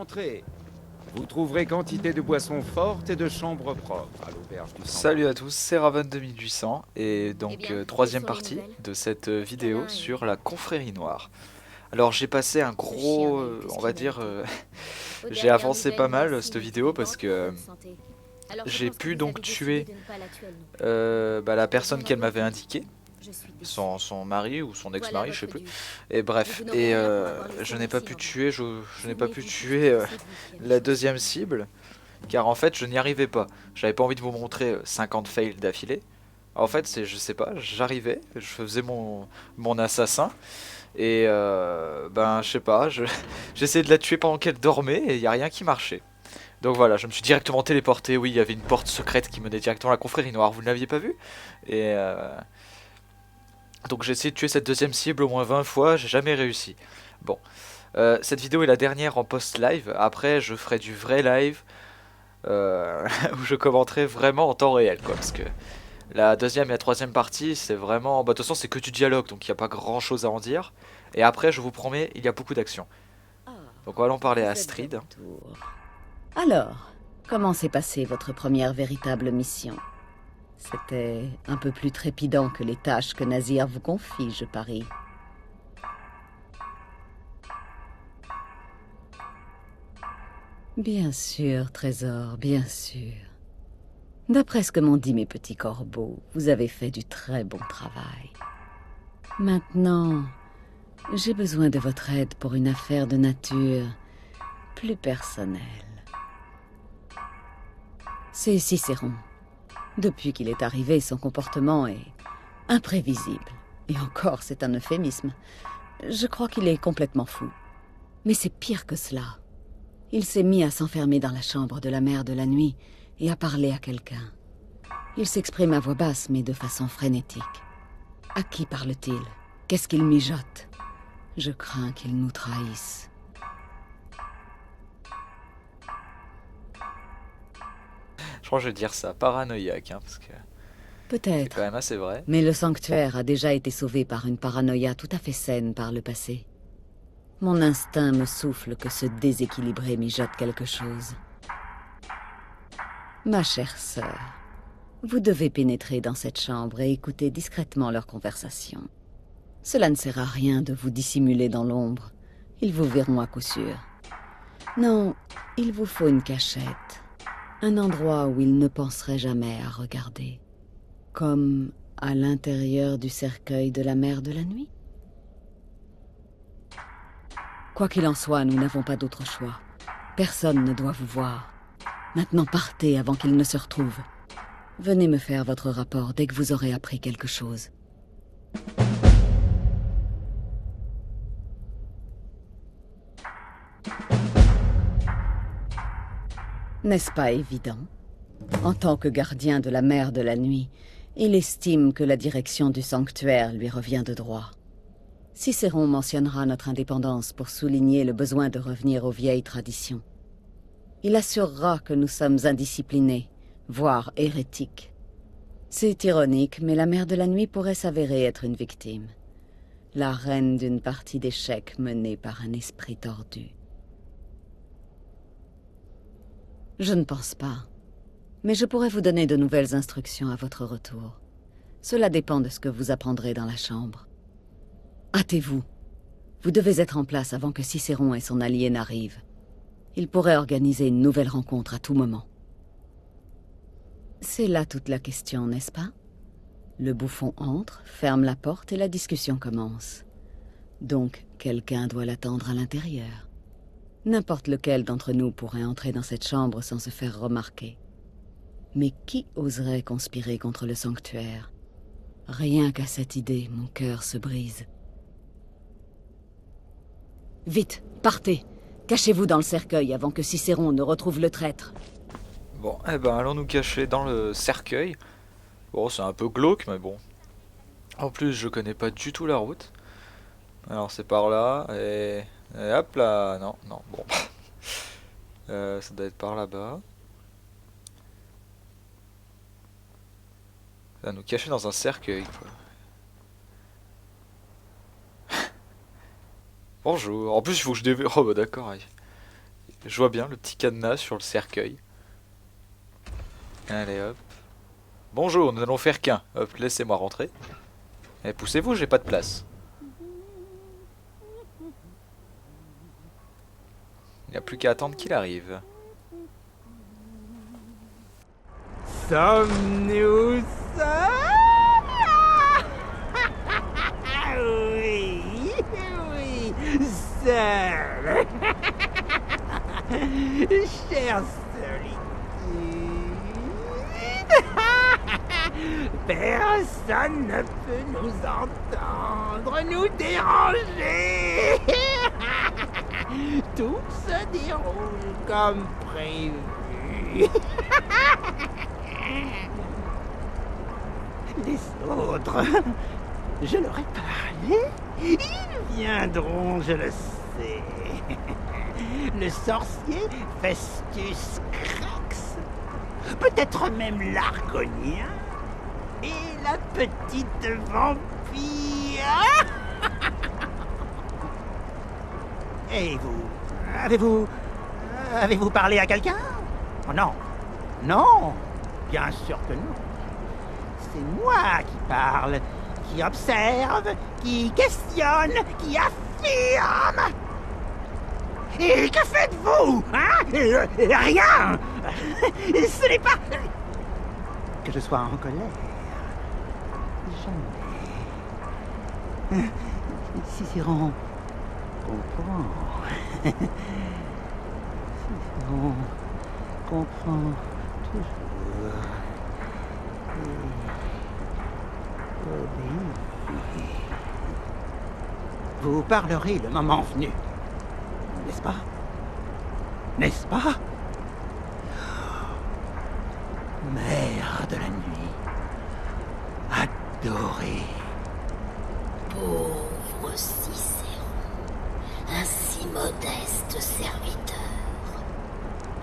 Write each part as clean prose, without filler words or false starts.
Entrez. Vous trouverez quantité de boissons fortes et de chambres propres à l'auberge du Salut à centre-ville. tous, c'est Raven 2800 et Eh donc bien, quelles troisième sont les partie nouvelles? de cette vidéo Canin sur et la confrérie noire. Alors j'ai passé un ce chien gros, n'a eu que ce on va qu'il dire, méritait. Aux j'ai dernières avancé nouvelles, pas mal voici cette Vicky vidéo parce vivante et en que bonne santé. Alors je j'ai pense que pu vous donc avez décidé tuer de ne pas la tuer, non? la Eh bien, personne qu'elle m'avait m'avez indiqué, Je suis déçue. son mari ou son Voilà ex-mari, je sais votre plus. dû. Et Mais bref, vous n'aurez et rien pour avoir je laissé n'ai pas Lexi pu en vie. tuer, je n'ai pas pu Souvenez-vous juste tuer que c'est vous qui avez la choisi. deuxième cible, car en fait je n'y arrivais pas. J'avais pas envie de vous montrer 50 fails d'affilée. En fait, c'est, je sais pas, j'arrivais, je faisais mon assassin, et ben, je sais pas, j'essayais de la tuer pendant qu'elle dormait, et il y a rien qui marchait. Donc voilà, je me suis directement téléporté, oui, il y avait une porte secrète qui menait directement à la confrérie noire, vous ne l'aviez pas vu? Et donc j'ai essayé de tuer cette deuxième cible au moins 20 fois, j'ai jamais réussi. Bon, cette vidéo est la dernière en post-live, après je ferai du vrai live, où je commenterai vraiment en temps réel, quoi, parce que la deuxième et la troisième partie, c'est vraiment... Bah, de toute façon, c'est que du dialogue, donc il n'y a pas grand-chose à en dire. Et après, je vous promets, il y a beaucoup d'action. Ah, Donc on va en parler vous à êtes de Astrid. retour. Alors, comment s'est passée votre première véritable mission? C'était un peu plus trépidant que les tâches que Nazir vous confie, je parie. Bien sûr, Trésor, bien sûr. D'après ce que m'ont dit mes petits corbeaux, vous avez fait du très bon travail. Maintenant, j'ai besoin de votre aide pour une affaire de nature plus personnelle. C'est Cicéron. Depuis qu'il est arrivé, son comportement est imprévisible. Et encore, c'est un euphémisme. Je crois qu'il est complètement fou. Mais c'est pire que cela. Il s'est mis à s'enfermer dans la chambre de la mère de la nuit et à parler à quelqu'un. Il s'exprime à voix basse, mais de façon frénétique. À qui parle-t-il? Qu'est-ce qu'il mijote? Je crains qu'il nous trahisse. Je crois que je vais dire ça, paranoïaque, hein, parce que c'est quand Peut-être. même assez vrai. Mais le sanctuaire a déjà été sauvé par une paranoïa tout à fait saine par le passé. Mon instinct me souffle que ce déséquilibré mijote quelque chose. Ma chère sœur, vous devez pénétrer dans cette chambre et écouter discrètement leur conversation. Cela ne sert à rien de vous dissimuler dans l'ombre. Ils vous verront à coup sûr. Non, il vous faut une cachette. Un endroit où ils ne penseraient jamais à regarder. Comme à l'intérieur du cercueil de la mère de la nuit. Quoi qu'il en soit, nous n'avons pas d'autre choix. Personne ne doit vous voir. Maintenant partez avant qu'ils ne se retrouvent. Venez me faire votre rapport dès que vous aurez appris quelque chose. N'est-ce pas évident? En tant que gardien de la mère de la nuit, il estime que la direction du sanctuaire lui revient de droit. Cicéron mentionnera notre indépendance pour souligner le besoin de revenir aux vieilles traditions. Il assurera que nous sommes indisciplinés, voire hérétiques. C'est ironique, mais la mère de la nuit pourrait s'avérer être une victime. La reine d'une partie d'échecs menée par un esprit tordu. Je ne pense pas. Mais je pourrais vous donner de nouvelles instructions à votre retour. Cela dépend de ce que vous apprendrez dans la chambre. Hâtez-vous. Vous devez être en place avant que Cicéron et son allié n'arrivent. Il pourrait organiser une nouvelle rencontre à tout moment. C'est là toute la question, n'est-ce pas? Le bouffon entre, ferme la porte et la discussion commence. Donc, quelqu'un doit l'attendre à l'intérieur. N'importe lequel d'entre nous pourrait entrer dans cette chambre sans se faire remarquer. Mais qui oserait conspirer contre le sanctuaire? Rien qu'à cette idée, mon cœur se brise. Vite, partez! Cachez-vous dans le cercueil avant que Cicéron ne retrouve le traître. Bon, eh ben allons nous cacher dans le cercueil. Bon, c'est un peu glauque, mais bon. En plus, je connais pas du tout la route. Alors c'est par là, et hop là, non, non, bon. Ça doit être par là-bas. Ça va nous cacher dans un cercueil, quoi. Bonjour. En plus, il faut que je déverrouille. Oh, bah d'accord. Je vois bien le petit cadenas sur le cercueil. Allez hop. Bonjour, nous n'allons faire qu'un. Hop, laissez-moi rentrer. Et poussez-vous, j'ai pas de place. Il n'y a plus qu'à attendre qu'il arrive. Sommes-nous seuls? Oui, oui, seuls. Chère solitude. Personne ne peut nous entendre, nous déranger. Tout se déroule comme prévu. Les autres, je leur ai parlé, ils viendront, je le sais. Le sorcier Festus Crax, peut-être même l'Argonien, et la petite vampire. Et vous, avez-vous parlé à quelqu'un? Oh non, non, bien sûr que non. C'est moi qui parle, qui observe, qui questionne, qui affirme. Et que faites-vous, hein? Rien. Ce n'est pas que je sois en colère. Jamais. Cicéron comprend. Cicéron comprend toujours. Vous parlerez le moment venu, n'est-ce pas? N'est-ce pas? Mère de la nuit, adorée. Pauvre Cicéron, un si modeste serviteur,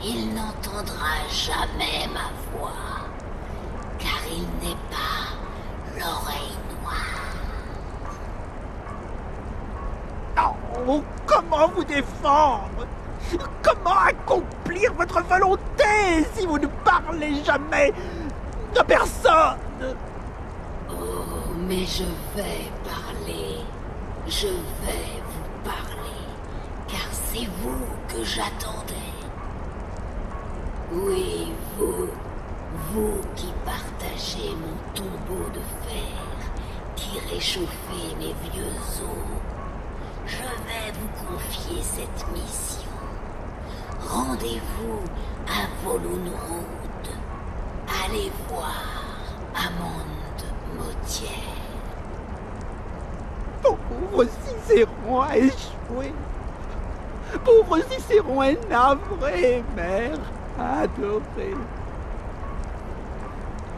il n'entendra jamais ma voix, car il n'est pas l'oreille noire. Oh, comment vous défendre? Comment accomplir votre volonté si vous ne parlez jamais de personne? Oh, mais je vais parler, je vais vous parler, car c'est vous que j'attendais. Oui, vous qui partagez mon tombeau de fer, qui réchauffez mes vieux os, je vais vous confier cette mission. Rendez-vous à Volunruud. Allez voir Amande Mautière. Pauvre Cicéron a échoué. Pauvre Cicéron est navré, mère adorée.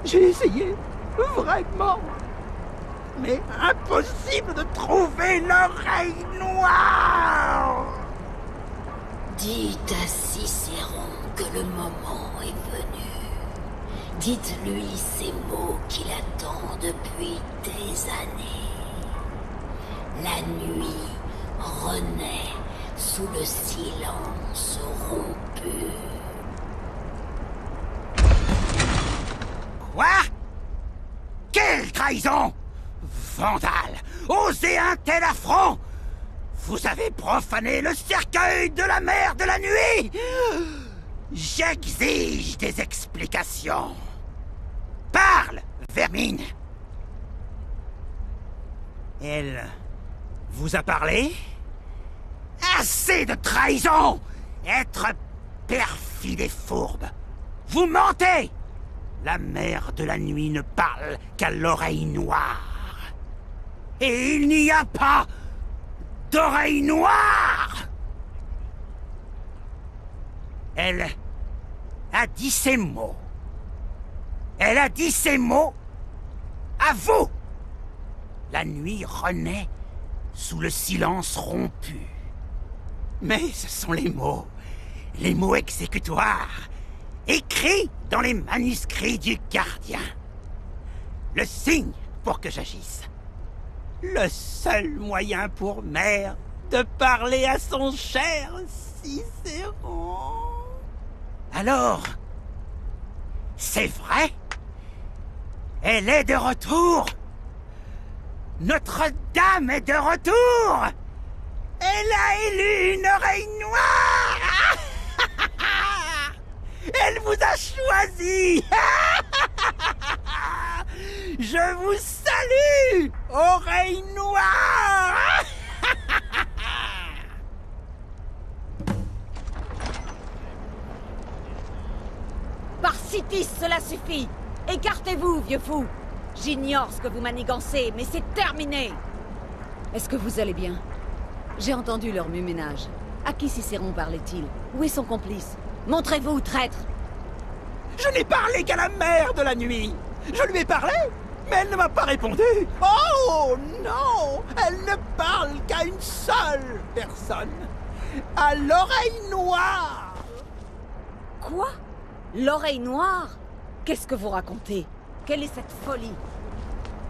J'ai essayé, vraiment. Mais impossible de trouver l'oreille noire. Dites à Cicéron que le moment est venu. Dites-lui ces mots qu'il attend depuis des années. La nuit renaît sous le silence rompu. Quoi? Quelle trahison! Vandale! Osez un tel affront! Vous avez profané le cercueil de la mère de la nuit! J'exige des explications! Parle, vermine! Elle vous a parlé? Assez de trahison! Être perfide et fourbe! Vous mentez! La mère de la nuit ne parle qu'à l'oreille noire. Et il n'y a pas d'oreille noire! Elle a dit ces mots. Elle a dit ces mots à vous! La nuit renaît sous le silence rompu. Mais ce sont les mots exécutoires, écrits dans les manuscrits du gardien. Le signe pour que j'agisse. Le seul moyen pour mère de parler à son cher Cicéron. Alors, c'est vrai? Elle est de retour. Notre-Dame est de retour. Elle a élu une oreille noire. Elle vous a choisi. Je vous salue, oreille noire. Par Citis, cela suffit! Écartez-vous, vieux fou! J'ignore ce que vous manigancez, mais c'est terminé! Est-ce que vous allez bien? J'ai entendu leur muménage. À qui Cicéron parlait-il? Où est son complice? Montrez-vous, traître! Je n'ai parlé qu'à la mère de la nuit. Je lui ai parlé, mais elle ne m'a pas répondu. Oh non, elle ne parle qu'à une seule personne. À l'oreille noire. Quoi? L'oreille noire? Qu'est-ce que vous racontez? Quelle est cette folie?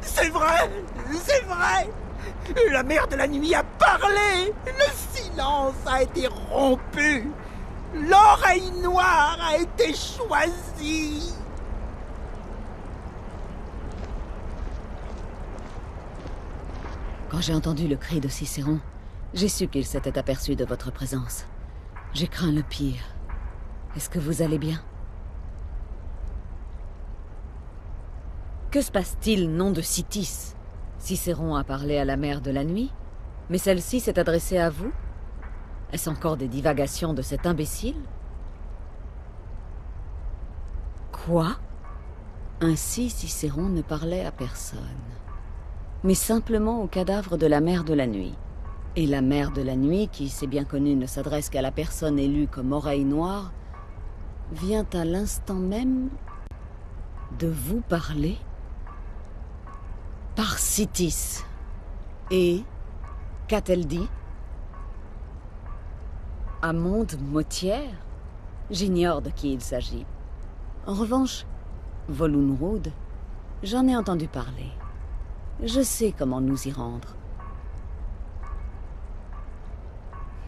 C'est vrai, c'est vrai. La mère de la nuit a parlé. Le silence a été rompu. L'oreille noire a été choisie. Quand j'ai entendu le cri de Cicéron, j'ai su qu'il s'était aperçu de votre présence. J'ai craint le pire. Est-ce que vous allez bien? Que se passe-t-il, nom de Citis? Cicéron a parlé à la mère de la nuit, mais celle-ci s'est adressée à vous? Est-ce encore des divagations de cet imbécile? Quoi? Ainsi Cicéron ne parlait à personne, mais simplement au cadavre de la mère de la nuit. Et la mère de la nuit, qui c'est bien connu ne s'adresse qu'à la personne élue comme oreille noire, vient à l'instant même de vous parler? Par Citis. Et qu'a-t-elle dit? Amonde Motière? J'ignore de qui il s'agit. En revanche, Volunruud, j'en ai entendu parler. Je sais comment nous y rendre.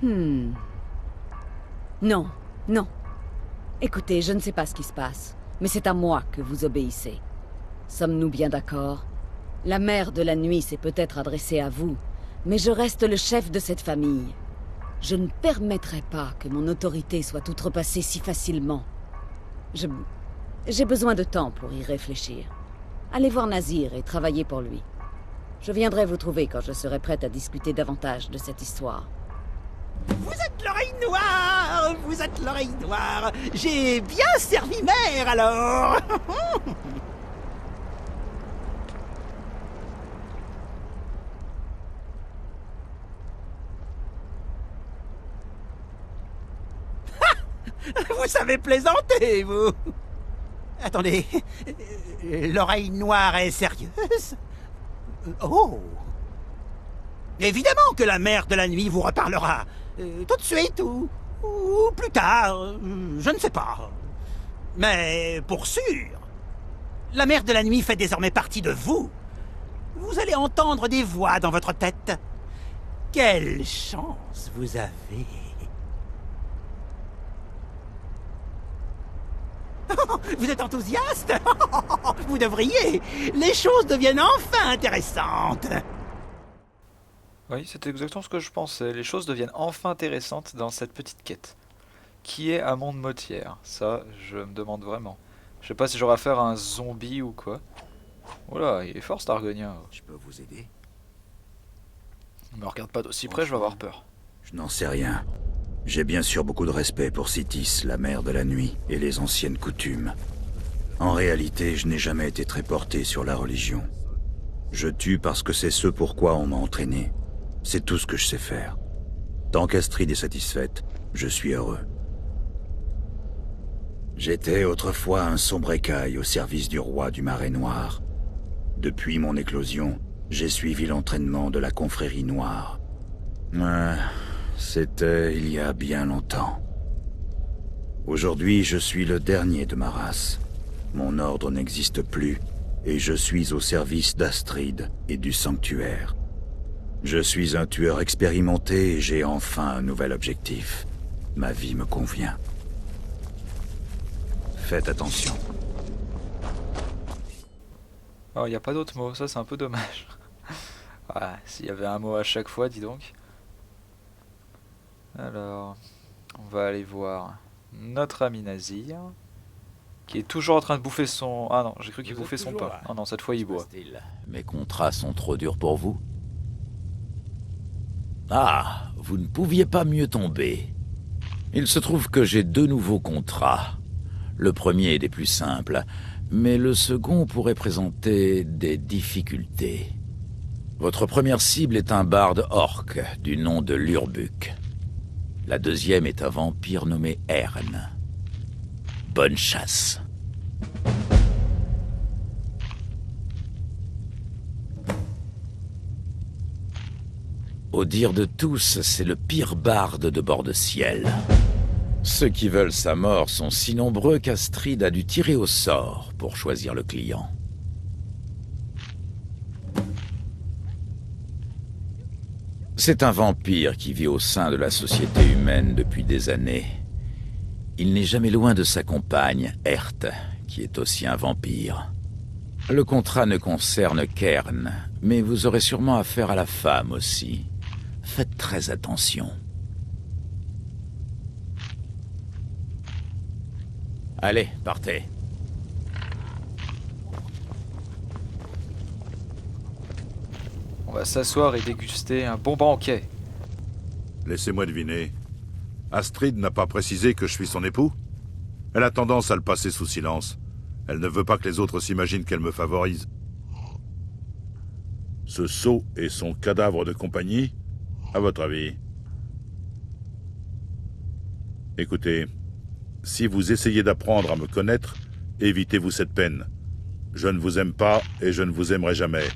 Non, non. Écoutez, je ne sais pas ce qui se passe, mais c'est à moi que vous obéissez. Sommes-nous bien d'accord? La mère de la nuit s'est peut-être adressée à vous, mais je reste le chef de cette famille. Je ne permettrai pas que mon autorité soit outrepassée si facilement. J'ai besoin de temps pour y réfléchir. Allez voir Nazir et travaillez pour lui. Je viendrai vous trouver quand je serai prête à discuter davantage de cette histoire. Vous êtes l'oreille noire. Vous êtes l'oreille noire. J'ai bien servi mère, alors. Vous savez plaisanter, vous. Attendez, l'oreille noire est sérieuse? Oh. Évidemment que la mère de la nuit vous reparlera. Tout de suite ou plus tard, je ne sais pas. Mais pour sûr, la mère de la nuit fait désormais partie de vous. Vous allez entendre des voix dans votre tête. Quelle chance vous avez. Vous êtes enthousiaste? Vous devriez. Les choses deviennent enfin intéressantes. Oui, c'est exactement ce que je pensais. Les choses deviennent enfin intéressantes dans cette petite quête. Qui est Amonde Motière? Ça, je me demande vraiment. Je sais pas si j'aurai affaire à un zombie ou quoi. Oula, il est fort cet Argonien. Je peux vous aider? Me regarde pas d'aussi près, je vais avoir peur. Je n'en sais rien. J'ai bien sûr beaucoup de respect pour Citis, la mère de la nuit, et les anciennes coutumes. En réalité, je n'ai jamais été très porté sur la religion. Je tue parce que c'est ce pourquoi on m'a entraîné. C'est tout ce que je sais faire. Tant qu'Astrid est satisfaite, je suis heureux. J'étais autrefois un sombre écaille au service du roi du Marais Noir. Depuis mon éclosion, j'ai suivi l'entraînement de la confrérie noire. C'était il y a bien longtemps. Aujourd'hui, je suis le dernier de ma race. Mon ordre n'existe plus, et je suis au service d'Astrid et du sanctuaire. Je suis un tueur expérimenté et j'ai enfin un nouvel objectif. Ma vie me convient. Faites attention. Oh, il n'y a pas d'autres mots, ça c'est un peu dommage. Voilà, s'il y avait un mot à chaque fois, dis donc. Alors, on va aller voir notre ami Nazir, qui est toujours en train de bouffer son... Ah non, j'ai cru qu'il bouffait son pain. Ah non, cette fois il boit. Mes contrats sont trop durs pour vous? Ah, vous ne pouviez pas mieux tomber. Il se trouve que j'ai 2 nouveaux contrats. Le premier est des plus simples, mais le second pourrait présenter des difficultés. Votre première cible est un barde orc du nom de Lurbuk. La deuxième est un vampire nommé Ern. Bonne chasse. Au dire de tous, c'est le pire barde de bord de ciel. Ceux qui veulent sa mort sont si nombreux qu'Astrid a dû tirer au sort pour choisir le client. C'est un vampire qui vit au sein de la société humaine depuis des années. Il n'est jamais loin de sa compagne, Ert, qui est aussi un vampire. Le contrat ne concerne qu'Ern, mais vous aurez sûrement affaire à la femme aussi. Faites très attention. Allez, partez. On va s'asseoir et déguster un bon banquet. Laissez-moi deviner. Astrid n'a pas précisé que je suis son époux? Elle a tendance à le passer sous silence. Elle ne veut pas que les autres s'imaginent qu'elle me favorise. Ce sot et son cadavre de compagnie, à votre avis? Écoutez, si vous essayez d'apprendre à me connaître, évitez-vous cette peine. Je ne vous aime pas et je ne vous aimerai jamais.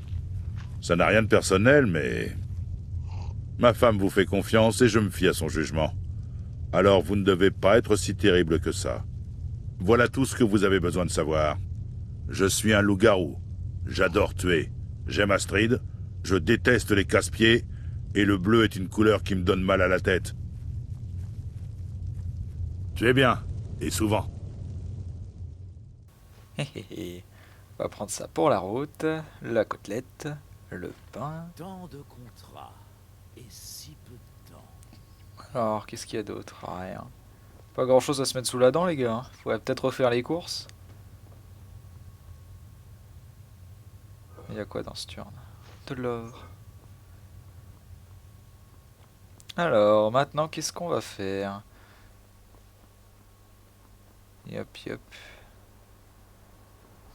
Ça n'a rien de personnel, mais... Ma femme vous fait confiance et je me fie à son jugement. Alors vous ne devez pas être si terrible que ça. Voilà tout ce que vous avez besoin de savoir. Je suis un loup-garou. J'adore tuer. J'aime Astrid. Je déteste les casse-pieds. Et le bleu est une couleur qui me donne mal à la tête. Tuez bien. Et souvent. On va prendre ça pour la route. La côtelette. Le pain. Tant de contrats et si peu de temps. Alors, qu'est-ce qu'il y a d'autre? Rien. Pas grand chose à se mettre sous la dent, les gars. Faudrait peut-être refaire les courses. Il y a quoi dans ce turn? De l'or. Alors, maintenant, qu'est-ce qu'on va faire? Yop, yop.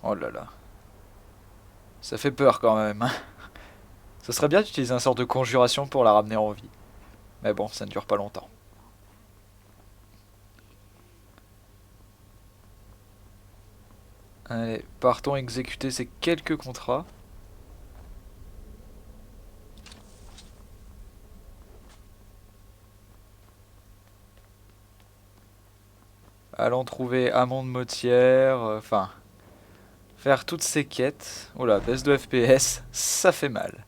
Oh là là. Ça fait peur quand même, hein. Ce serait bien d'utiliser un sort de conjuration pour la ramener en vie. Mais bon, ça ne dure pas longtemps. Allez, partons exécuter ces quelques contrats. Allons trouver Amon de Motière, enfin... faire toutes ces quêtes. Oula, baisse de FPS, ça fait mal.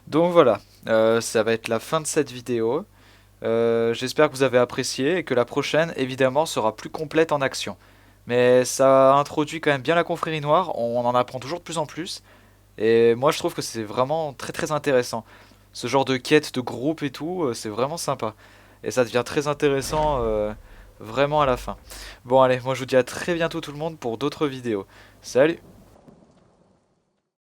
Donc voilà, ça va être la fin de cette vidéo. J'espère que vous avez apprécié et que la prochaine, évidemment, sera plus complète en action. Mais ça introduit quand même bien la confrérie noire, on en apprend toujours de plus en plus. Et moi je trouve que c'est vraiment très très intéressant. Ce genre de quête de groupe et tout, c'est vraiment sympa. Et ça devient très intéressant vraiment à la fin. Bon allez, moi je vous dis à très bientôt tout le monde pour d'autres vidéos. Salut!